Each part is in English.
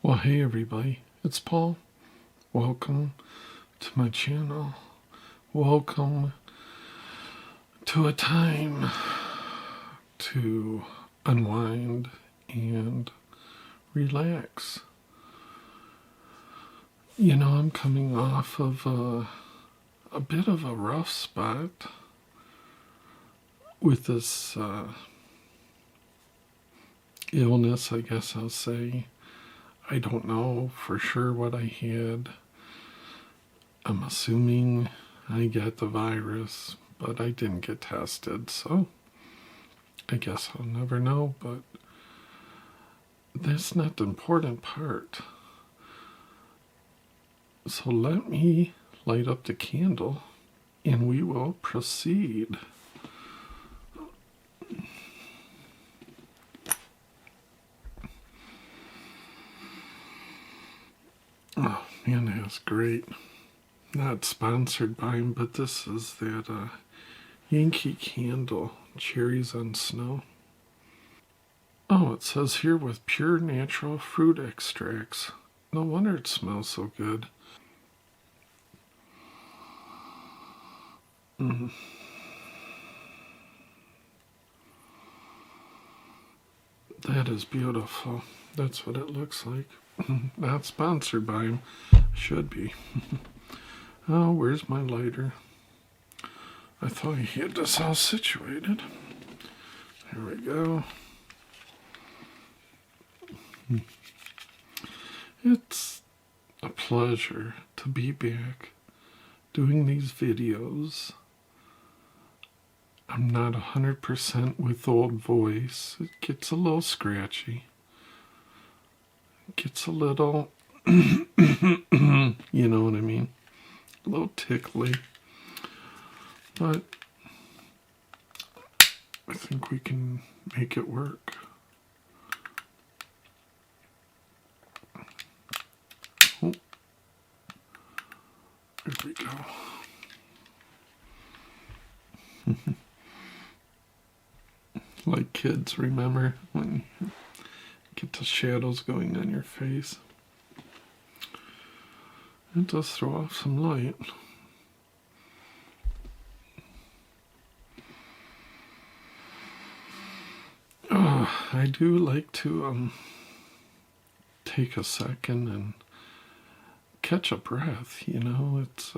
Well, hey everybody, it's Paul. Welcome to my channel. Welcome to a time to unwind and relax. You know, I'm coming off of a bit of a rough spot with this illness, I guess I'll say. I don't know for sure what I had. I'm assuming I got the virus, but I didn't get tested, so I guess I'll never know, but that's not the important part. So let me light up the candle and we will proceed. Oh man, that's great. Not sponsored by him, but this is that Yankee Candle, Cherries on Snow. Oh, it says here with pure natural fruit extracts. No wonder it smells so good. That is beautiful. That's what it looks like. Not sponsored by him. Should be. Oh, where's my lighter? I thought he had this all situated. Here we go. It's a pleasure to be back doing these videos. I'm not 100% with old voice. It gets a little scratchy. It gets a little, you know what I mean? A little tickly. But I think we can make it work. Oh, there we go. Like kids, remember when you get the shadows going on your face? It does throw off some light. Oh, I do like to take a second and catch a breath, you know. It's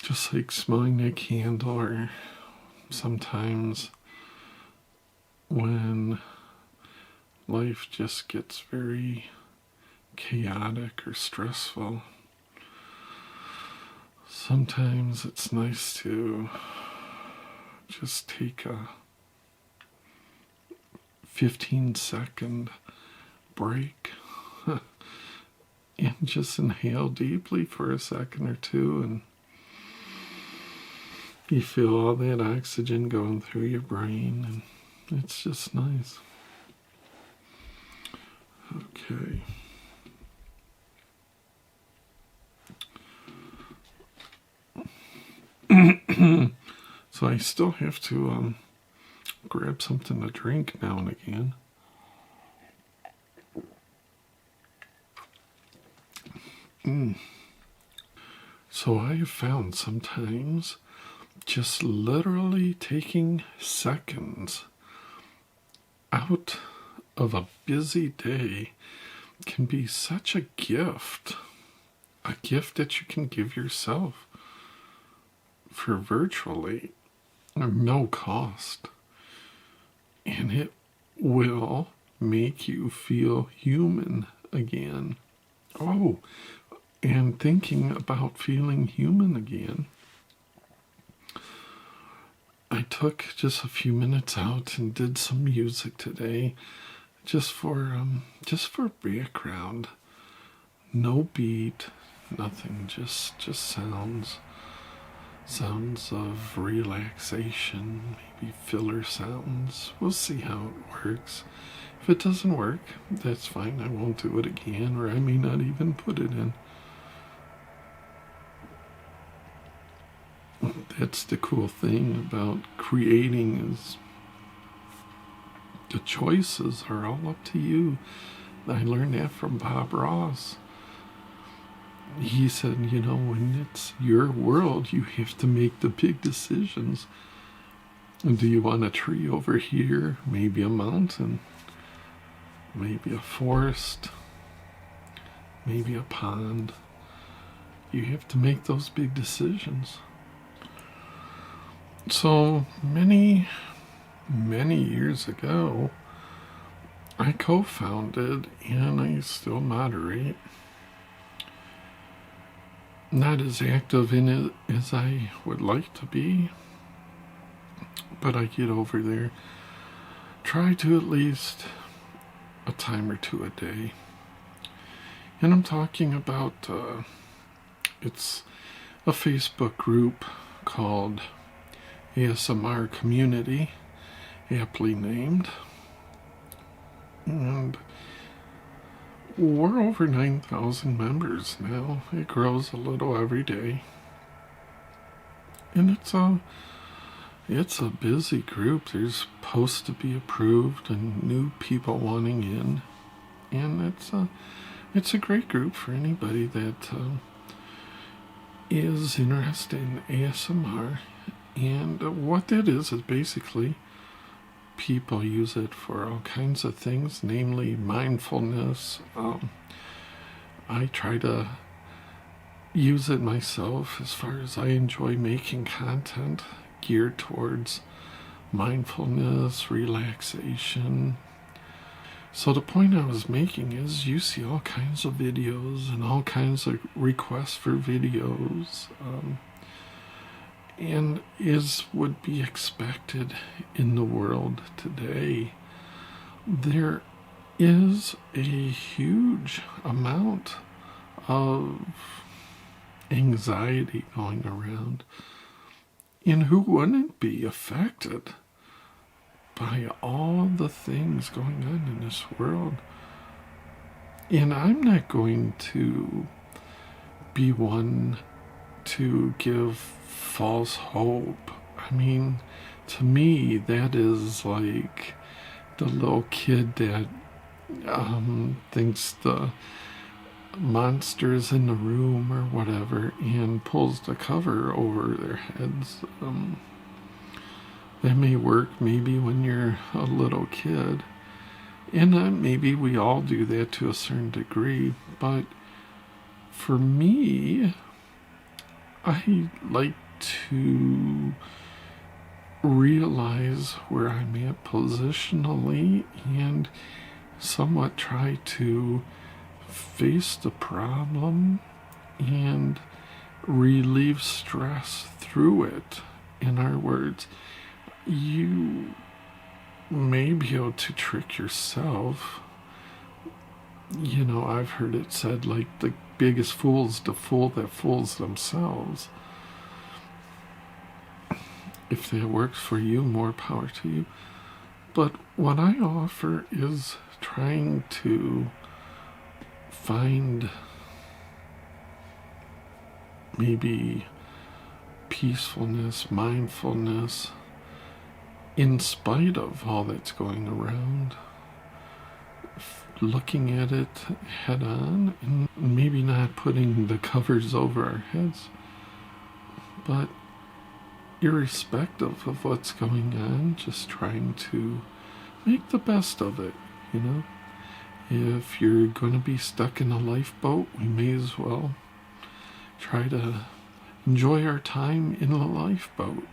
just like smelling a candle, or sometimes when life just gets very chaotic or stressful, sometimes it's nice to just take a 15-second break and just inhale deeply for a second or two, and you feel all that oxygen going through your brain, and it's just nice. Okay. So I still have to grab something to drink now and again. So I have found sometimes just literally taking seconds out of a busy day can be such a gift that you can give yourself for virtually no cost, and it will make you feel human again. Oh, and thinking about feeling human again, I took just a few minutes out and did some music today, just for background. No beat, nothing, just sounds of relaxation, maybe filler sounds. We'll see how it works. If it doesn't work, that's fine. I won't do it again, or I may not even put it in. That's the cool thing about creating, is The choices are all up to you. I learned that from Bob Ross. He said, when it's your world, you have to make the big decisions. Do you want a tree over here? Maybe a mountain. Maybe a forest. Maybe a pond. You have to make those big decisions. So many years ago, I co-founded, and I still moderate. Not as active in it as I would like to be, but I get over there. Try to at least a time or two a day. And I'm talking about, it's a Facebook group called ASMR Community, aptly named. And we're over 9,000 members now. It grows a little every day. And it's a busy group. There's posts to be approved and new people wanting in. And it's a great group for anybody that is interested in ASMR. And what that is basically people use it for all kinds of things, namely mindfulness. I try to use it myself as far as I enjoy making content geared towards mindfulness, relaxation. So the point I was making is you see all kinds of videos and all kinds of requests for videos. And as would be expected in the world today, there is a huge amount of anxiety going around. And who wouldn't be affected by all the things going on in this world? And I'm not going to be one to give false hope. I mean, to me, that is like the little kid that thinks the monster is in the room or whatever and pulls the cover over their heads. That may work maybe when you're a little kid, and maybe we all do that to a certain degree, but for me, I like to realize where I'm at positionally and somewhat try to face the problem and relieve stress through it. In other words, you may be able to trick yourself. I've heard it said like the biggest fool's the fool that fools themselves. If that works for you, more power to you. But what I offer is trying to find maybe peacefulness, mindfulness, in spite of all that's going around. Looking at it head on and maybe not putting the covers over our heads, but irrespective of what's going on, just trying to make the best of it. If you're going to be stuck in a lifeboat, we may as well try to enjoy our time in the lifeboat.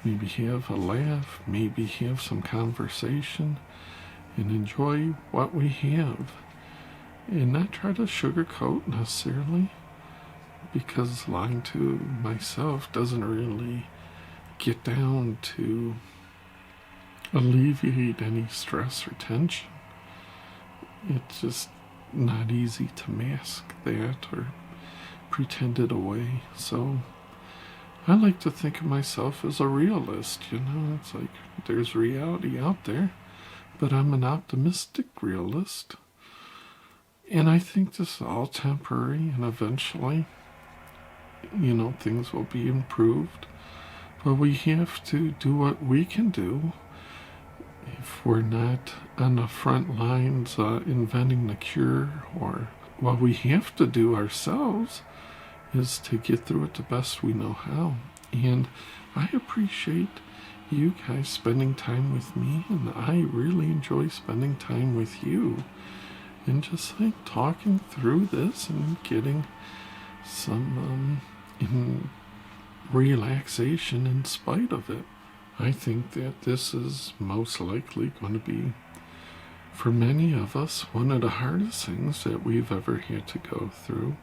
Maybe have a laugh, maybe have some conversation, and enjoy what we have, and not try to sugarcoat necessarily, because lying to myself doesn't really get down to alleviate any stress or tension. It's just not easy to mask that or pretend it away. So I like to think of myself as a realist. It's like there's reality out there, but I'm an optimistic realist. And I think this is all temporary, and eventually, things will be improved. But we have to do what we can do if we're not on the front lines inventing the cure, or what we have to do ourselves is to get through it the best we know how. And I appreciate you guys spending time with me, and I really enjoy spending time with you and just like talking through this and getting some relaxation in spite of it. I think that this is most likely going to be, for many of us, one of the hardest things that we've ever had to go through.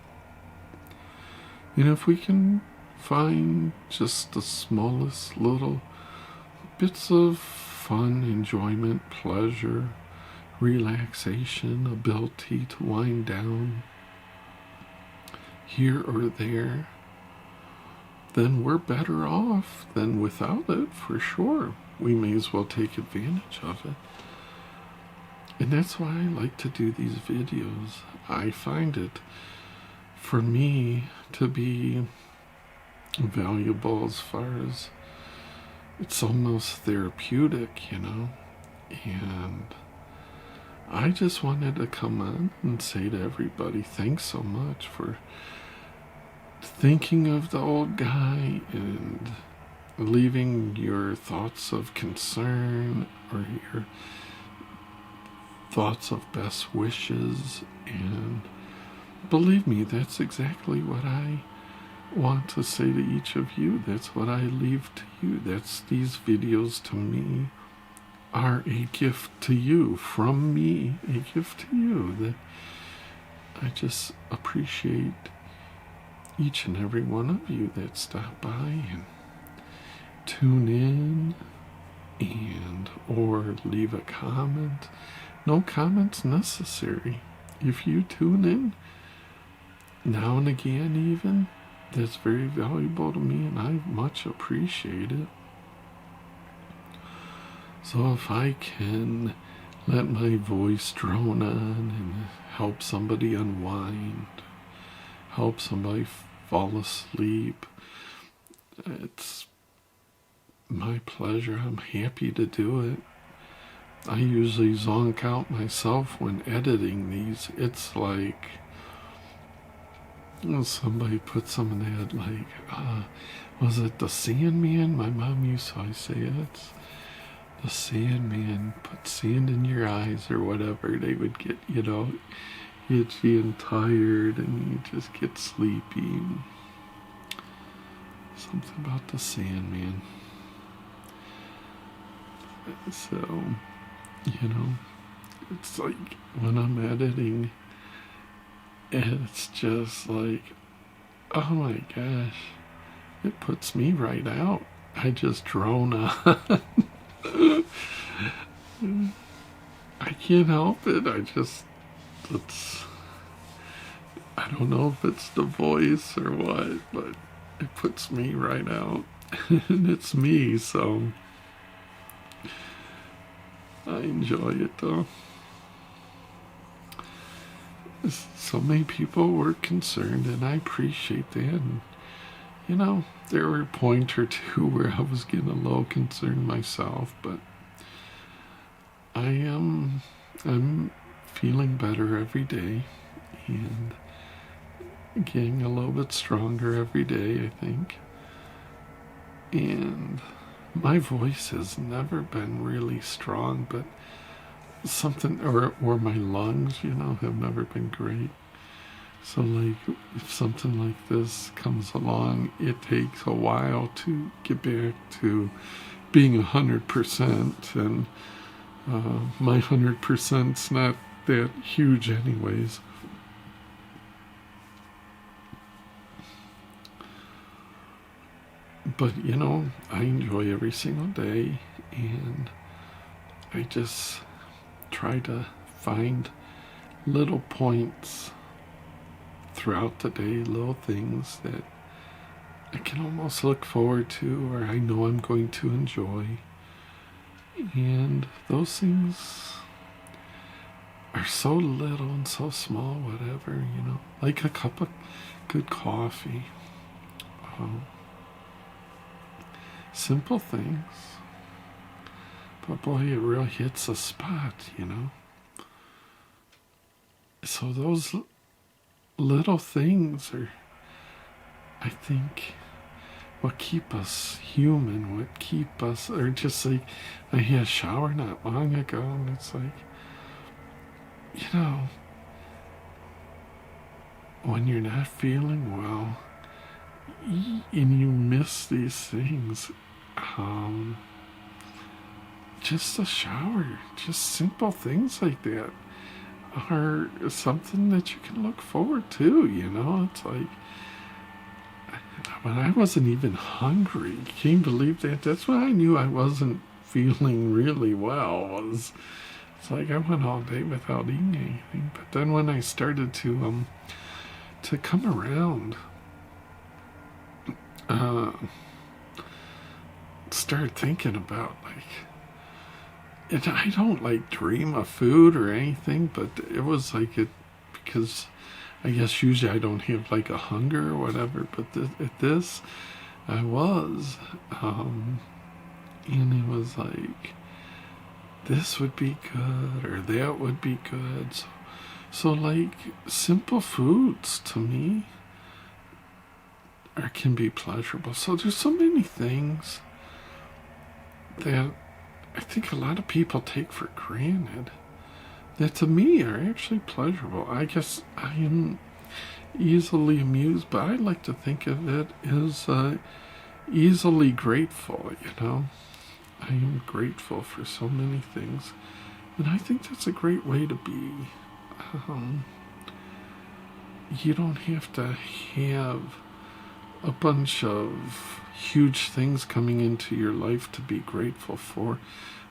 And if we can find just the smallest little bits of fun, enjoyment, pleasure, relaxation, ability to wind down here or there, then we're better off than without it, for sure. We may as well take advantage of it. And that's why I like to do these videos. I find it, for me, to be valuable as far as it's almost therapeutic, you know. And I just wanted to come on and say to everybody, thanks so much for thinking of the old guy and leaving your thoughts of concern or your thoughts of best wishes. And believe me, that's exactly what I want to say to each of you. That's what I leave to you. That's these videos to me are a gift to you, from me, a gift to you, that I just appreciate each and every one of you that stop by and tune in and or leave a comment. No comments necessary. If you tune in now and again even, that's very valuable to me and I much appreciate it. So if I can let my voice drone on and help somebody unwind, help somebody fall asleep, it's my pleasure. I'm happy to do it. I usually zonk out myself when editing these. It's like, somebody put some in that, like, was it the Sandman? My mom used to always say it's the Sandman, put sand in your eyes or whatever. They would get, itchy and tired and you just get sleepy. Something about the Sandman. So, it's like when I'm editing, it's just like, oh my gosh, it puts me right out. I just drone on. I can't help it. I don't know if it's the voice or what, but it puts me right out. And it's me, so I enjoy it though. So many people were concerned, and I appreciate that. And, there were a point or two where I was getting a little concerned myself, but I'm feeling better every day and getting a little bit stronger every day, I think. And my voice has never been really strong, but something, or my lungs, have never been great. So like, if something like this comes along, it takes a while to get back to being 100%, and my 100%'s not that huge anyways. But I enjoy every single day, and I just try to find little points throughout the day, little things that I can almost look forward to, or I know I'm going to enjoy. And those things are so little and so small, whatever, like a cup of good coffee. Simple things. But boy, it really hits a spot, you know. So those little things are, I think, what keep us human, what keep us, or just like, I had a shower not long ago, and it's like, you know, when you're not feeling well, and you miss these things, just a shower, just simple things like that are something that you can look forward to, you know. It's like, when I wasn't even hungry, can you believe that? That's when I knew I wasn't feeling really well. It's like I went all day without eating anything. But then when I started to come around, start thinking about, like, and I don't like dream of food or anything, but it was like it, because I guess usually I don't have like a hunger or whatever, but at this I was, and it was like, this would be good or that would be good. So like, simple foods to me can be pleasurable. So there's so many things that I think a lot of people take for granted that to me are actually pleasurable. I guess I am easily amused, but I like to think of it as easily grateful, you know. I am grateful for so many things, and I think that's a great way to be. You don't have to have a bunch of huge things coming into your life to be grateful for.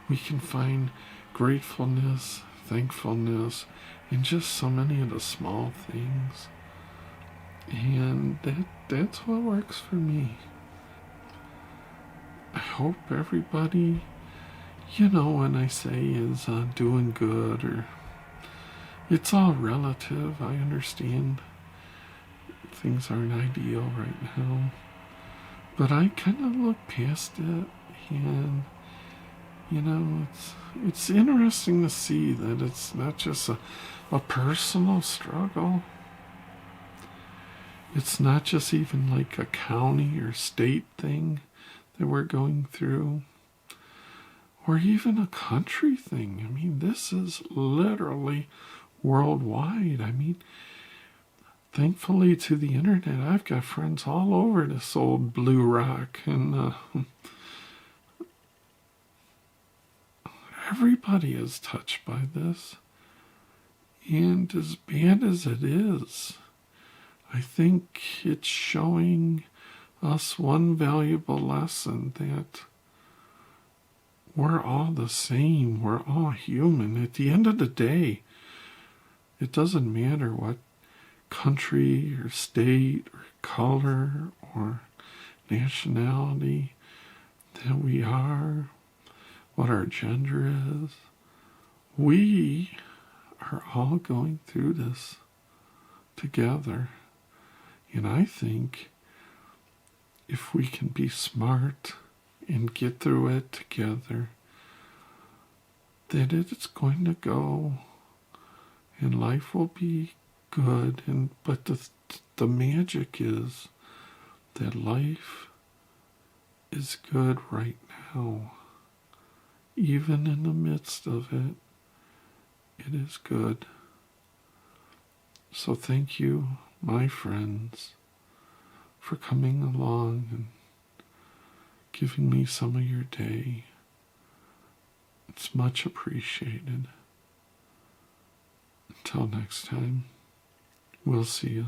We can find gratefulness, thankfulness in just so many of the small things. And that's what works for me. I hope everybody, you know, when I say is doing good, or it's all relative. I understand things aren't ideal right now. But I kind of look past it, and you know, it's interesting to see that it's not just a personal struggle. It's not just even like a county or state thing that we're going through, or even a country thing. I mean, this is literally worldwide. I mean, thankfully to the internet, I've got friends all over this old blue rock, and everybody is touched by this. And as bad as it is, I think it's showing us one valuable lesson, that we're all the same. We're all human. At the end of the day, it doesn't matter what country or state or color or nationality that we are, what our gender is. We are all going through this together. And I think if we can be smart and get through it together, that it's going to go and life will be good. But the magic is that life is good right now. Even in the midst of it, it is good. So thank you, my friends, for coming along and giving me some of your day. It's much appreciated. Until next time, we'll see you.